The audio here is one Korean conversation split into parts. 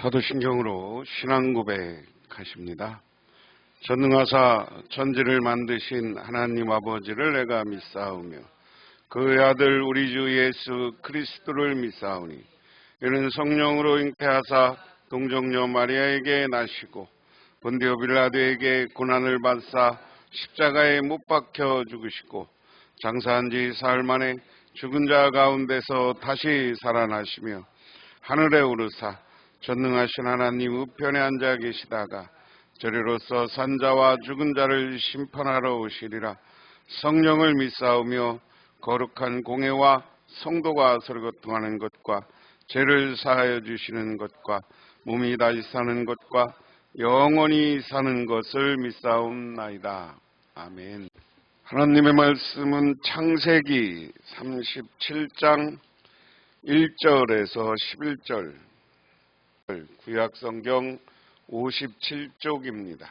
사도신경으로 신앙고백하십니다. 전능하사 천지를 만드신 하나님 아버지를 내가 믿사오며 그의 아들 우리 주 예수 그리스도를 믿사오니 이는 성령으로 잉태하사 동정녀 마리아에게 나시고 본디오 빌라도에게 고난을 받사 십자가에 못 박혀 죽으시고 장사한 지 사흘 만에 죽은 자 가운데서 다시 살아나시며 하늘에 오르사 전능하신 하나님 우편에 앉아 계시다가 저리로서 산자와 죽은 자를 심판하러 오시리라. 성령을 믿사오며 거룩한 공회와 성도가 서로 교통하는 것과 죄를 사하여 주시는 것과 몸이 다시 사는 것과 영원히 사는 것을 믿사옵나이다. 아멘. 하나님의 말씀은 창세기 37장 1절에서 11절, 구약성경 57쪽입니다.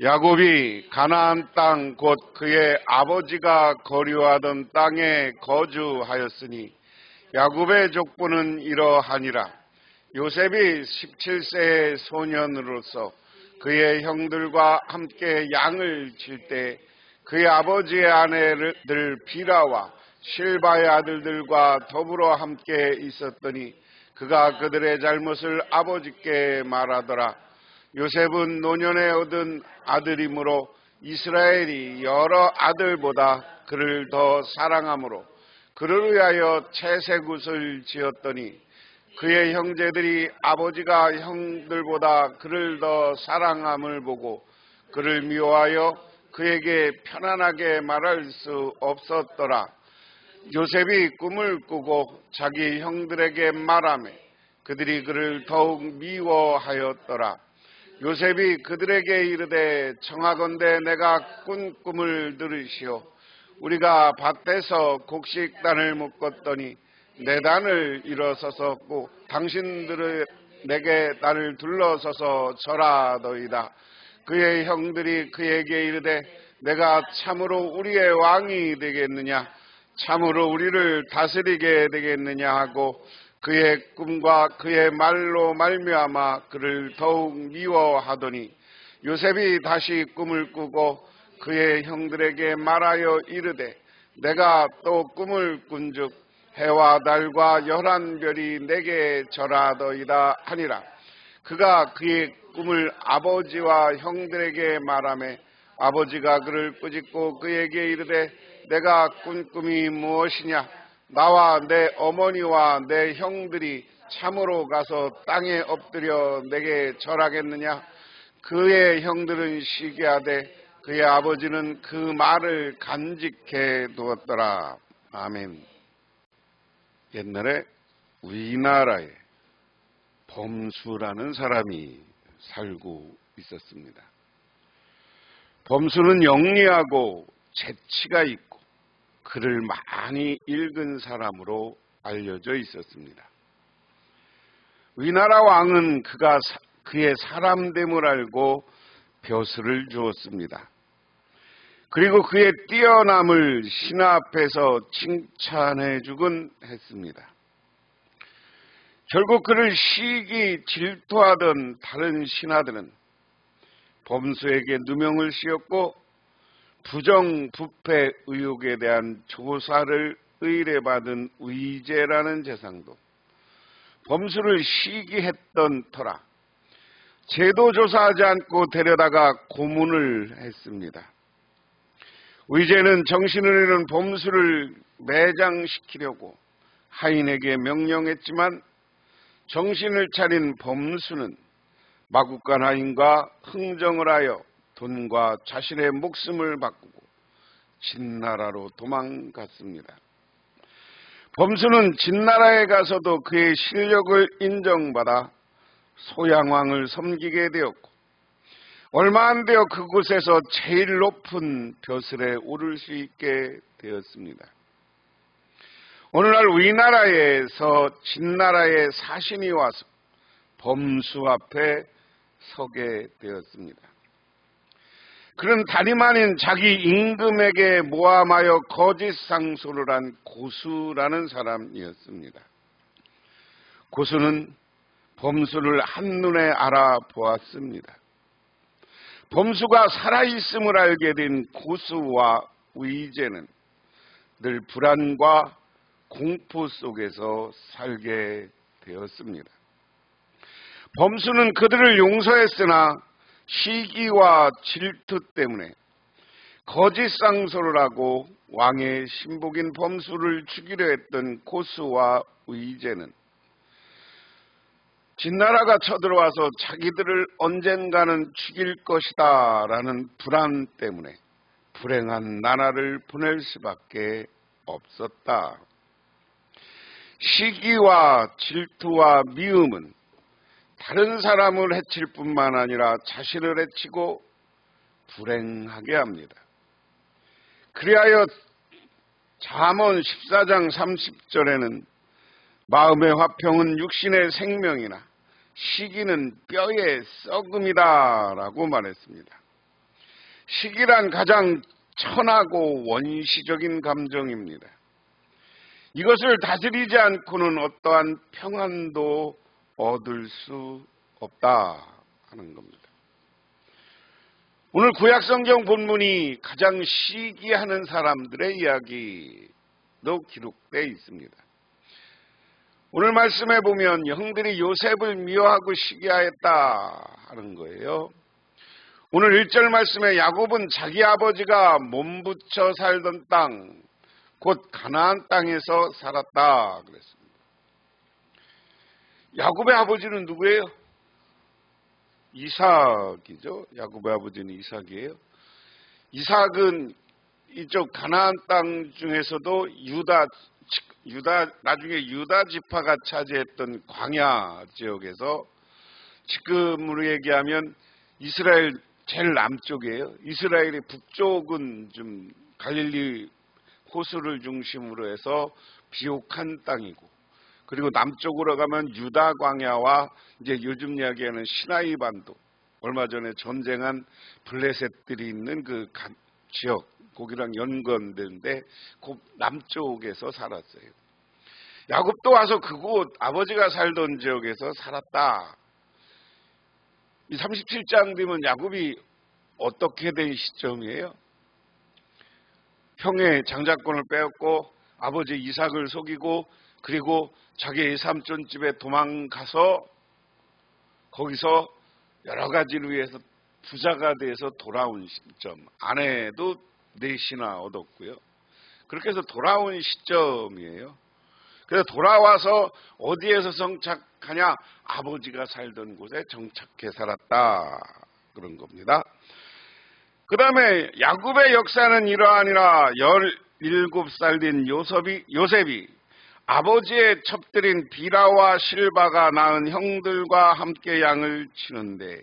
야곱이 가나안 땅 곧 그의 아버지가 거류하던 땅에 거주하였으니 야곱의 족보는 이러하니라. 요셉이 17세의 소년으로서 그의 형들과 함께 양을 칠 때 그의 아버지의 아내들 비라와 실바의 아들들과 더불어 함께 있었더니 그가 그들의 잘못을 아버지께 말하더라. 요셉은 노년에 얻은 아들이므로 이스라엘이 여러 아들보다 그를 더 사랑하므로 그를 위하여 채색옷을 지었더니 그의 형제들이 아버지가 형들보다 그를 더 사랑함을 보고 그를 미워하여 그에게 편안하게 말할 수 없었더라. 요셉이 꿈을 꾸고 자기 형들에게 말하며 그들이 그를 더욱 미워하였더라. 요셉이 그들에게 이르되 청하건대 내가 꾼 꿈을 들으시오. 우리가 밭에서 곡식단을 묶었더니 내 단을 일어서서 당신들을 내게 나를 둘러서서 절하더이다. 그의 형들이 그에게 이르되 내가 참으로 우리의 왕이 되겠느냐, 참으로 우리를 다스리게 되겠느냐 하고 그의 꿈과 그의 말로 말미암아 그를 더욱 미워하더니 요셉이 다시 꿈을 꾸고 그의 형들에게 말하여 이르되 내가 또 꿈을 꾼즉 해와 달과 11별이 내게 절하더이다 하니라. 그가 그의 꿈을 아버지와 형들에게 말하며 아버지가 그를 꾸짖고 그에게 이르되 내가 꾼 꿈이 무엇이냐? 나와 내 어머니와 내 형들이 참으로 가서 땅에 엎드려 내게 절하겠느냐? 그의 형들은 시기하되 그의 아버지는 그 말을 간직해 두었더라. 아멘. 옛날에 우리나라에 범수라는 사람이 살고 있었습니다. 범수는 영리하고 재치가 있고 글을 많이 읽은 사람으로 알려져 있었습니다. 위나라 왕은 그의 사람됨을 알고 벼슬을 주었습니다. 그리고 그의 뛰어남을 신하 앞에서 칭찬해 주곤 했습니다. 결국 그를 시기 질투하던 다른 신하들은 범수에게 누명을 씌웠고 부정부패 의혹에 대한 조사를 의뢰받은 위제라는 재상도 범수를 시기했던 터라 제도 조사하지 않고 데려다가 고문을 했습니다. 위제는 정신을 잃은 범수를 매장시키려고 하인에게 명령했지만 정신을 차린 범수는 마국간 하인과 흥정을 하여 돈과 자신의 목숨을 바꾸고 진나라로 도망갔습니다. 범수는 진나라에 가서도 그의 실력을 인정받아 소양왕을 섬기게 되었고 얼마 안 되어 그곳에서 제일 높은 벼슬에 오를 수 있게 되었습니다. 오늘날 위나라에서 진나라의 사신이 와서 범수 앞에 서게 되었습니다. 그는 다름 아닌 자기 임금에게 모함하여 거짓 상소를 한 고수라는 사람이었습니다. 고수는 범수를 한눈에 알아보았습니다. 범수가 살아있음을 알게 된 고수와 의제는 늘 불안과 공포 속에서 살게 되었습니다. 범수는 그들을 용서했으나 시기와 질투 때문에 거짓 상소를 하고 왕의 신복인 범수를 죽이려 했던 고수와 의제는 진나라가 쳐들어와서 자기들을 언젠가는 죽일 것이다 라는 불안 때문에 불행한 나라를 보낼 수밖에 없었다. 시기와 질투와 미움은 다른 사람을 해칠 뿐만 아니라 자신을 해치고 불행하게 합니다. 그리하여 잠언 14장 30절에는 마음의 화평은 육신의 생명이나 시기는 뼈의 썩음이다 라고 말했습니다. 시기란 가장 천하고 원시적인 감정입니다. 이것을 다스리지 않고는 어떠한 평안도 얻을 수 없다 하는 겁니다. 오늘 구약성경 본문이 가장 시기하는 사람들의 이야기도 기록되어 있습니다. 오늘 말씀에 보면 형들이 요셉을 미워하고 시기하였다 하는 거예요. 오늘 1절 말씀에 야곱은 자기 아버지가 몸부쳐 살던 땅, 곧 가나안 땅에서 살았다 그랬습니다. 야곱의 아버지는 누구예요? 이삭이죠. 야곱의 아버지는 이삭이에요. 이삭은 이쪽 가나안 땅 중에서도 나중에 유다 지파가 차지했던 광야 지역에서 지금으로 얘기하면 이스라엘 제일 남쪽이에요. 이스라엘의 북쪽은 좀 갈릴리 호수를 중심으로 해서 비옥한 땅이고, 그리고 남쪽으로 가면 유다 광야와 이제 요즘 이야기하는 시나이 반도, 얼마 전에 전쟁한 블레셋들이 있는 그 지역, 거기랑 연관되는데 그 남쪽에서 살았어요. 야곱도 와서 그곳 아버지가 살던 지역에서 살았다. 이 37장 되면 야곱이 어떻게 된 시점이에요? 형의 장자권을 빼앗고 아버지 이삭을 속이고 그리고 자기 삼촌 집에 도망가서 거기서 여러 가지를 위해서 부자가 돼서 돌아온 시점, 아내도 넷이나 얻었고요. 그렇게 해서 돌아온 시점이에요. 그래서 돌아와서 어디에서 정착하냐? 아버지가 살던 곳에 정착해 살았다 그런 겁니다. 그 다음에 야곱의 역사는 이러하니라. 17살 된 요셉이 아버지의 첩들인 비라와 실바가 낳은 형들과 함께 양을 치는데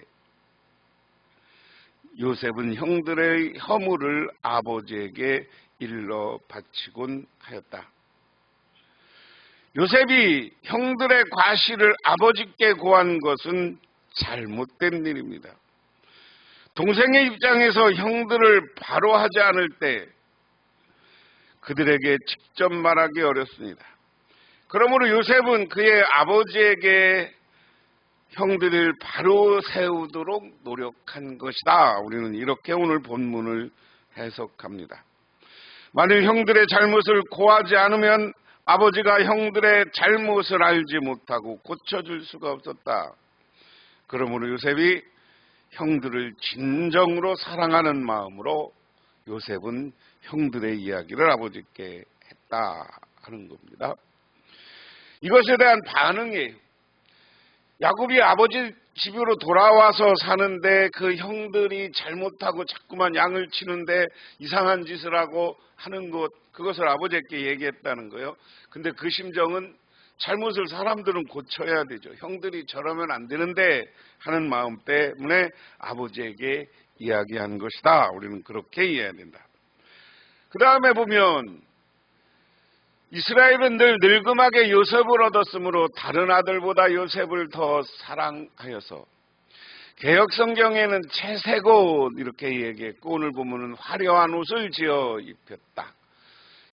요셉은 형들의 허물을 아버지에게 일러 바치곤 하였다. 요셉이 형들의 과실을 아버지께 고한 것은 잘못된 일입니다. 동생의 입장에서 형들을 바로 하지 않을 때 그들에게 직접 말하기 어렵습니다. 그러므로 요셉은 그의 아버지에게 형들을 바로 세우도록 노력한 것이다. 우리는 이렇게 오늘 본문을 해석합니다. 만일 형들의 잘못을 고하지 않으면 아버지가 형들의 잘못을 알지 못하고 고쳐줄 수가 없었다. 그러므로 요셉이 형들을 진정으로 사랑하는 마음으로 요셉은 형들의 이야기를 아버지께 했다 하는 겁니다. 이것에 대한 반응이에요. 야곱이 아버지 집으로 돌아와서 사는데 그 형들이 잘못하고 자꾸만 양을 치는데 이상한 짓을 하고 하는 것, 그것을 아버지께 얘기했다는 거예요. 근데 그 심정은 잘못을 사람들은 고쳐야 되죠. 형들이 저러면 안 되는데 하는 마음 때문에 아버지에게 이야기한 것이다. 우리는 그렇게 이해해야 된다. 그 다음에 보면 이스라엘은 늘 늙음하게 요셉을 얻었으므로 다른 아들보다 요셉을 더 사랑하여서 개역성경에는 채색 옷 이렇게 얘기했고 오늘 보면은 화려한 옷을 지어 입혔다.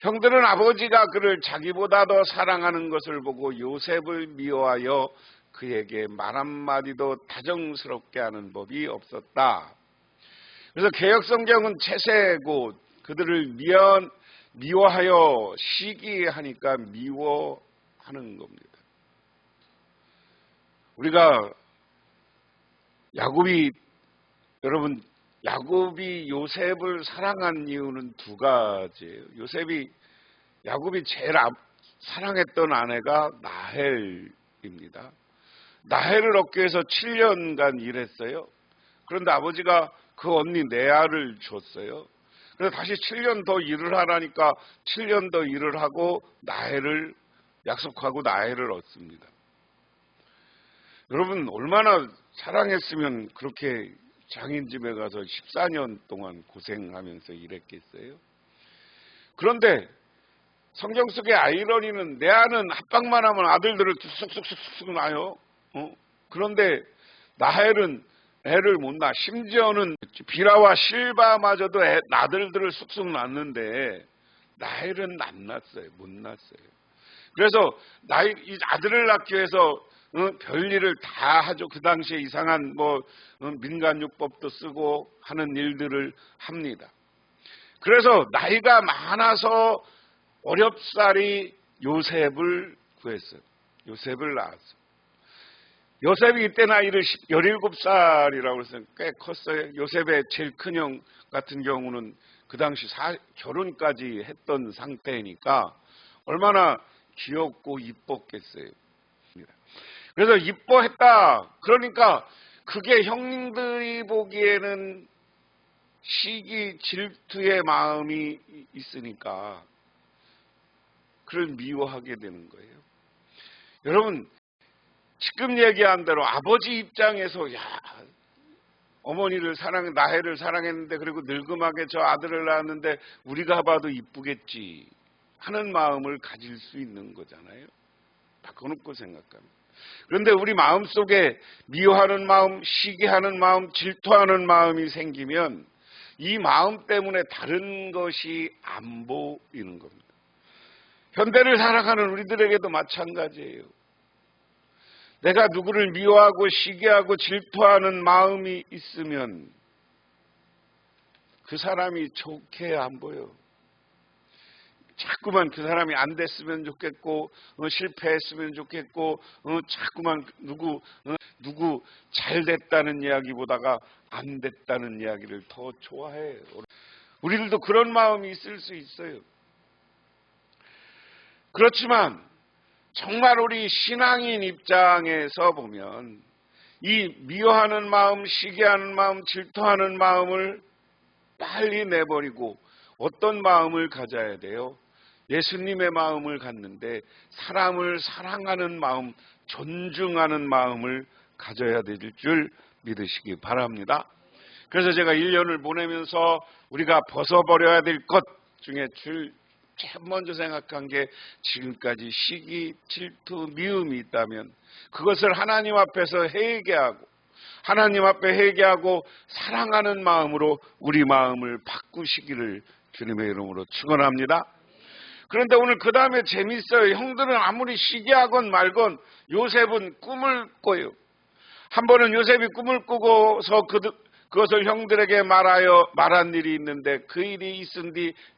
형들은 아버지가 그를 자기보다 더 사랑하는 것을 보고 요셉을 미워하여 그에게 말 한마디도 다정스럽게 하는 법이 없었다. 그래서 개역성경은 채세고 그들을 미워하여 시기하니까 미워하는 겁니다. 우리가 여러분 야곱이 요셉을 사랑한 이유는 두 가지예요. 야곱이 제일 사랑했던 아내가 라헬입니다. 라헬을 얻기 위해서 7년간 일했어요. 그런데 아버지가 그 언니 레아를 줬어요. 그래서 다시 7년 더 일을 하라니까 7년 더 일을 하고 약속하고 라헬을 얻습니다. 여러분 얼마나 사랑했으면 그렇게 장인 집에 가서 14년 동안 고생하면서 일했겠어요? 그런데 성경 속의 아이러니는 레아는 합방만 하면 아들들을 쑥쑥쑥쑥 낳아요. 그런데 라헬은 애를 못 낳아. 심지어는 비라와 실바마저도 아들들을 쑥쑥 낳는데 라헬은 안 낳았어요. 못 낳았어요. 그래서 이 아들을 낳기 위해서 별일을 다 하죠. 그 당시에 이상한 민간요법도 쓰고 하는 일들을 합니다. 그래서 나이가 많아서 어렵사리 요셉을 구했어요. 요셉을 낳았어요. 요셉이 이때 나이를 17살이라고 해서 꽤 컸어요. 요셉의 제일 큰 형 같은 경우는 그 당시 결혼까지 했던 상태니까 얼마나 귀엽고 이뻤겠어요. 그래서 이뻐했다. 그러니까 그게 형님들이 보기에는 시기 질투의 마음이 있으니까 그를 미워하게 되는 거예요. 여러분 지금 얘기한 대로 아버지 입장에서 어머니를 라헬을 사랑했는데 그리고 늙음하게 저 아들을 낳았는데 우리가 봐도 이쁘겠지 하는 마음을 가질 수 있는 거잖아요. 바꿔놓고 생각하면. 그런데 우리 마음속에 미워하는 마음, 시기하는 마음, 질투하는 마음이 생기면 이 마음 때문에 다른 것이 안 보이는 겁니다. 현대를 살아가는 우리들에게도 마찬가지예요. 내가 누구를 미워하고 시기하고 질투하는 마음이 있으면 그 사람이 좋게 안 보여. 자꾸만 그 사람이 안 됐으면 좋겠고 실패했으면 좋겠고 자꾸만 누구 잘 됐다는 이야기보다가 안 됐다는 이야기를 더 좋아해요. 우리들도 그런 마음이 있을 수 있어요. 그렇지만 정말 우리 신앙인 입장에서 보면 이 미워하는 마음, 시기하는 마음, 질투하는 마음을 빨리 내버리고 어떤 마음을 가져야 돼요? 예수님의 마음을 갖는데 사람을 사랑하는 마음, 존중하는 마음을 가져야 될 줄 믿으시기 바랍니다. 그래서 제가 1년을 보내면서 우리가 벗어버려야 될 것 중에 제일 먼저 생각한 게 지금까지 시기, 질투, 미움이 있다면 그것을 하나님 앞에서 하나님 앞에 회개하고 사랑하는 마음으로 우리 마음을 바꾸시기를 주님의 이름으로 축원합니다. 그런데 오늘 그 다음에 재밌어요. 형들은 아무리 시기하건 말건 요셉은 꿈을 꿔요. 한 번은 요셉이 꿈을 꾸고서 그것을 형들에게 말한 일이 있는데 그 일이 있은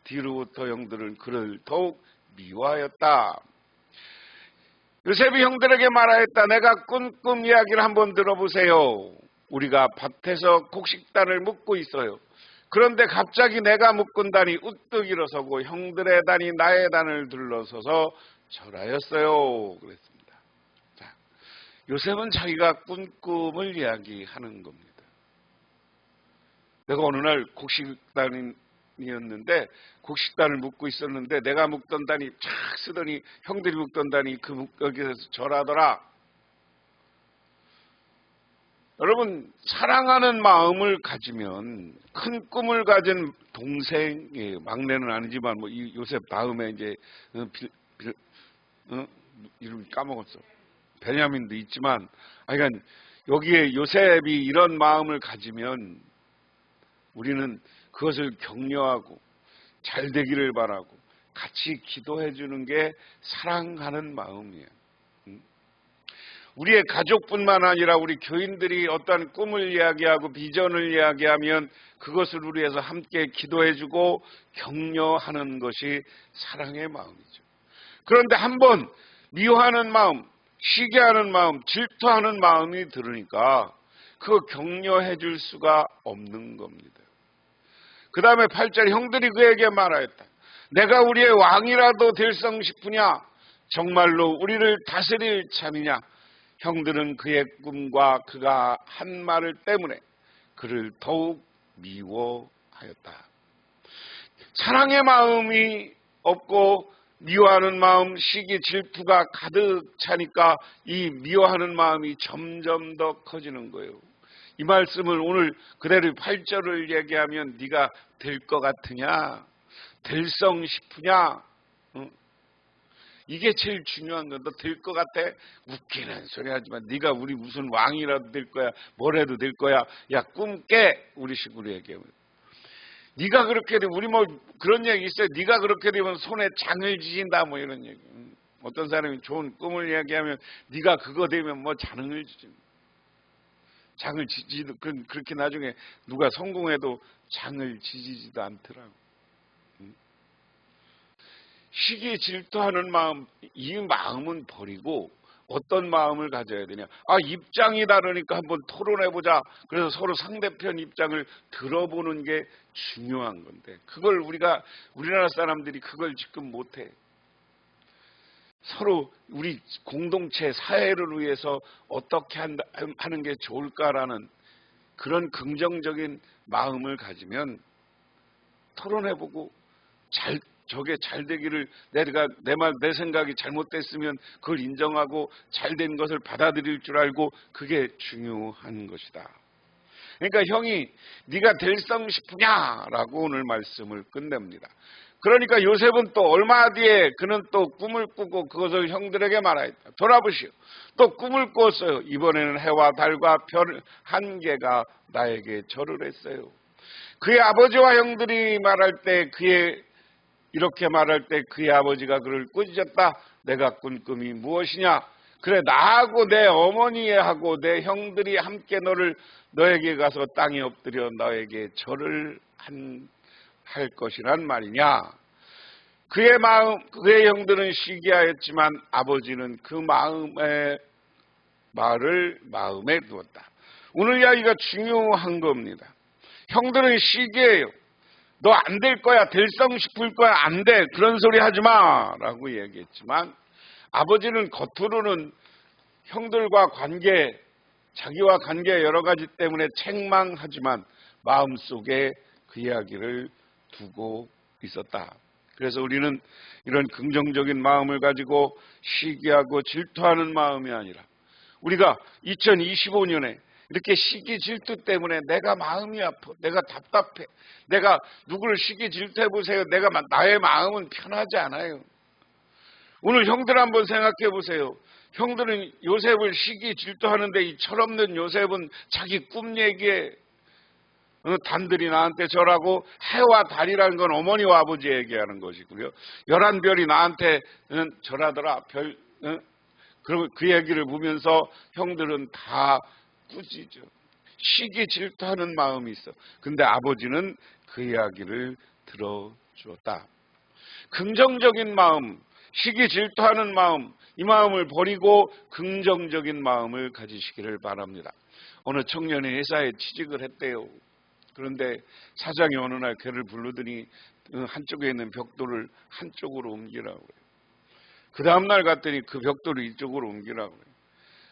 뒤로부터 형들은 그를 더욱 미워하였다. 요셉이 형들에게 말하였다. 내가 꾼 꿈 이야기를 한번 들어보세요. 우리가 밭에서 곡식단을 묶고 있어요. 그런데 갑자기 내가 묶은 단이 우뚝 일어서고 형들의 단이 나의 단을 둘러서서 절하였어요. 그랬습니다. 자, 요셉은 자기가 꾼 꿈을 이야기하는 겁니다. 내가 어느 날 곡식단이었는데 곡식단을 묶고 있었는데 내가 묶던 단이 쫙 쓰더니 형들이 묶던 단이 여기서 절하더라. 여러분 사랑하는 마음을 가지면 큰 꿈을 가진 동생이에요. 막내는 아니지만 이 요셉 다음에 이제 이름 까먹었어. 베냐민도 있지만 그러니까 여기에 요셉이 이런 마음을 가지면 우리는 그것을 격려하고 잘 되기를 바라고 같이 기도해 주는 게 사랑하는 마음이에요. 우리의 가족뿐만 아니라 우리 교인들이 어떠한 꿈을 이야기하고 비전을 이야기하면 그것을 위해서 함께 기도해주고 격려하는 것이 사랑의 마음이죠. 그런데 한번 미워하는 마음, 시기하는 마음, 질투하는 마음이 들으니까 그거 격려해 줄 수가 없는 겁니다. 그 다음에 8절 형들이 그에게 말하였다. 내가 우리의 왕이라도 될성 싶으냐? 정말로 우리를 다스릴 참이냐? 형들은 그의 꿈과 그가 한 말을 때문에 그를 더욱 미워하였다. 사랑의 마음이 없고 미워하는 마음, 시기, 질투가 가득 차니까 이 미워하는 마음이 점점 더 커지는 거예요. 이 말씀을 오늘 그대로 8절을 얘기하면 네가 될 것 같으냐? 될성 싶으냐? 이게 제일 중요한 건 너 될 것 같아? 웃기는 소리 하지만 네가 우리 무슨 왕이라도 될 거야, 뭐라도 될 거야. 야, 꿈 깨. 우리 식으로 얘기하면 네가 그렇게 되면 우리 뭐 그런 얘기 있어요. 네가 그렇게 되면 손에 장을 지진다 뭐 이런 얘기. 어떤 사람이 좋은 꿈을 이야기하면 네가 그거 되면 뭐 장을 지진다. 장을 지지도 그렇게 나중에 누가 성공해도 장을 지지지도 않더라고. 시기에 질투하는 마음, 이 마음은 버리고 어떤 마음을 가져야 되냐? 아, 입장이 다르니까 한번 토론해보자. 그래서 서로 상대편 입장을 들어보는 게 중요한 건데 그걸 우리나라 사람들이 그걸 지금 못해. 서로 우리 공동체, 사회를 위해서 어떻게 하는 게 좋을까라는 그런 긍정적인 마음을 가지면 토론해보고 저게 잘 되기를 내가 내 생각이 잘못됐으면 그걸 인정하고 잘된 것을 받아들일 줄 알고 그게 중요한 것이다. 그러니까 형이 네가 될성 싶으냐라고 오늘 말씀을 끝냅니다. 그러니까 요셉은 또 얼마 뒤에 그는 또 꿈을 꾸고 그것을 형들에게 말하였다. 돌아보시오. 또 꿈을 꿨어요. 이번에는 해와 달과 별 한 개가 나에게 절을 했어요. 그의 아버지와 형들이 이렇게 말할 때 그의 아버지가 그를 꾸짖었다. 내가 꾼 꿈이 무엇이냐? 그래, 나하고 내 어머니하고 내 형들이 함께 너에게 가서 땅에 엎드려 너에게 절을 할 것이란 말이냐? 그의 형들은 시기하였지만 아버지는 그 말을 마음에 두었다. 오늘 이야기가 중요한 겁니다. 형들은 시기해요. 너 안 될 거야, 될성 싶을 거야, 안 돼. 그런 소리 하지 마. 라고 얘기했지만 아버지는 겉으로는 형들과 자기와 관계 여러 가지 때문에 책망하지만 마음속에 그 이야기를 두고 있었다. 그래서 우리는 이런 긍정적인 마음을 가지고 시기하고 질투하는 마음이 아니라 우리가 2025년에 이렇게 시기 질투 때문에 내가 마음이 아파, 내가 답답해, 내가 누구를 시기 질투해 보세요. 나의 마음은 편하지 않아요. 오늘 형들 한번 생각해 보세요. 형들은 요셉을 시기 질투하는데 이 철없는 요셉은 자기 꿈 얘기에 단들이 나한테 절하고 해와 달이라는 건 어머니와 아버지 얘기하는 것이고요. 11별이 나한테 절하더라. 그리고 그 얘기를 보면서 형들은 다 꾸짖죠. 시기 질투하는 마음이 있어. 근데 아버지는 그 이야기를 들어주었다. 긍정적인 마음, 시기 질투하는 마음, 이 마음을 버리고 긍정적인 마음을 가지시기를 바랍니다. 어느 청년이 회사에 취직을 했대요. 그런데 사장이 어느 날 걔를 부르더니 한쪽에 있는 벽돌을 한쪽으로 옮기라고 그래요. 그 다음날 갔더니 그 벽돌을 이쪽으로 옮기라고 그래요.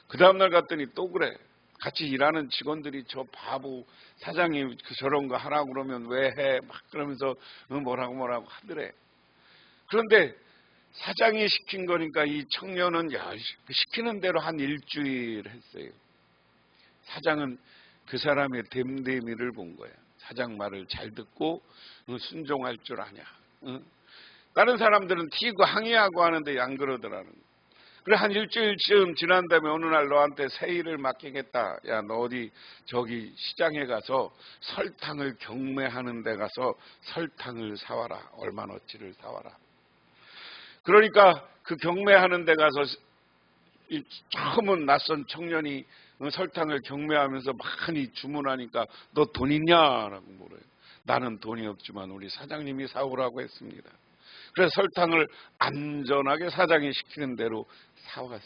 그 다음날 갔더니 또 그래. 같이 일하는 직원들이 저 바보 사장님 저런 거 하라고 그러면 왜 해? 막 그러면서 뭐라고 하더래. 그런데 사장이 시킨 거니까 이 청년은 시키는 대로 한 일주일 했어요. 사장은 그 사람의 됨됨이를 본 거야. 사장 말을 잘 듣고 순종할 줄 아냐. 다른 사람들은 튀고 항의하고 하는데 안 그러더라는 거야. 그래 한 일주일쯤 지난 다음에 어느 날 너한테 새 일을 맡기겠다. 야, 너 어디 저기 시장에 가서 설탕을 경매하는 데 가서 설탕을 사와라. 얼마너치를 사와라. 그러니까 그 경매하는 데 가서 처음은 낯선 청년이 설탕을 경매하면서 많이 주문하니까 너 돈 있냐라고 물어요. 나는 돈이 없지만 우리 사장님이 사오라고 했습니다. 그래서 설탕을 안전하게 사장이 시키는 대로 사왔어.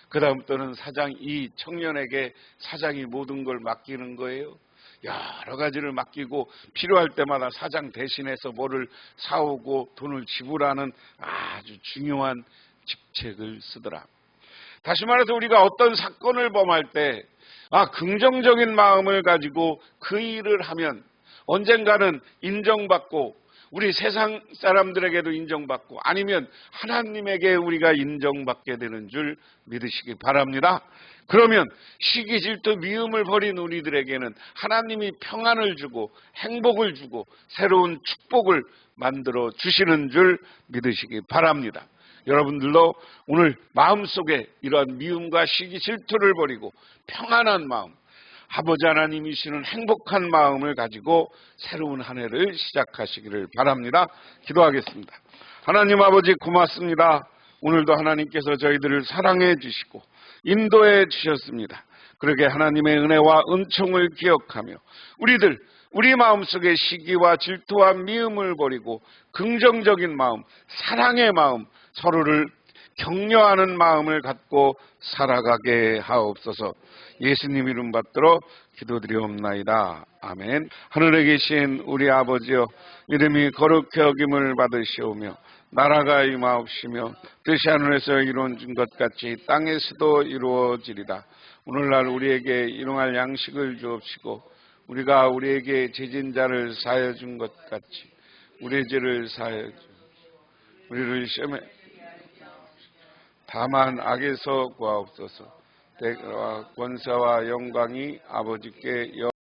그 다음부터는 이 청년에게 사장이 모든 걸 맡기는 거예요. 여러 가지를 맡기고 필요할 때마다 사장 대신해서 뭐를 사오고 돈을 지불하는 아주 중요한 직책을 쓰더라. 다시 말해서 우리가 어떤 사건을 범할 때 긍정적인 마음을 가지고 그 일을 하면 언젠가는 인정받고 우리 세상 사람들에게도 인정받고 아니면 하나님에게 우리가 인정받게 되는 줄 믿으시기 바랍니다. 그러면 시기, 질투, 미움을 버린 우리들에게는 하나님이 평안을 주고 행복을 주고 새로운 축복을 만들어 주시는 줄 믿으시기 바랍니다. 여러분들도 오늘 마음속에 이러한 미움과 시기, 질투를 버리고 평안한 마음, 아버지 하나님이시는 행복한 마음을 가지고 새로운 한 해를 시작하시기를 바랍니다. 기도하겠습니다. 하나님 아버지 고맙습니다. 오늘도 하나님께서 저희들을 사랑해 주시고 인도해 주셨습니다. 그러게 하나님의 은혜와 은총을 기억하며 우리 마음속에 시기와 질투와 미움을 버리고 긍정적인 마음, 사랑의 마음, 서로를 격려하는 마음을 갖고 살아가게 하옵소서. 예수님 이름 받들어 기도드리옵나이다. 아멘. 하늘에 계신 우리 아버지여, 이름이 거룩히 여김을 받으시오며 나라가 임하옵시며 뜻이 하늘에서 이루어진 것 같이 땅에서도 이루어지리다. 오늘날 우리에게 일용할 양식을 주옵시고 우리가 우리에게 죄진 자를 사하여 준 것 같이 우리의 죄를 사하여 주옵시고 우리를 시험에 다만 악에서 구하옵소서. 대가와 권세와 영광이 아버지께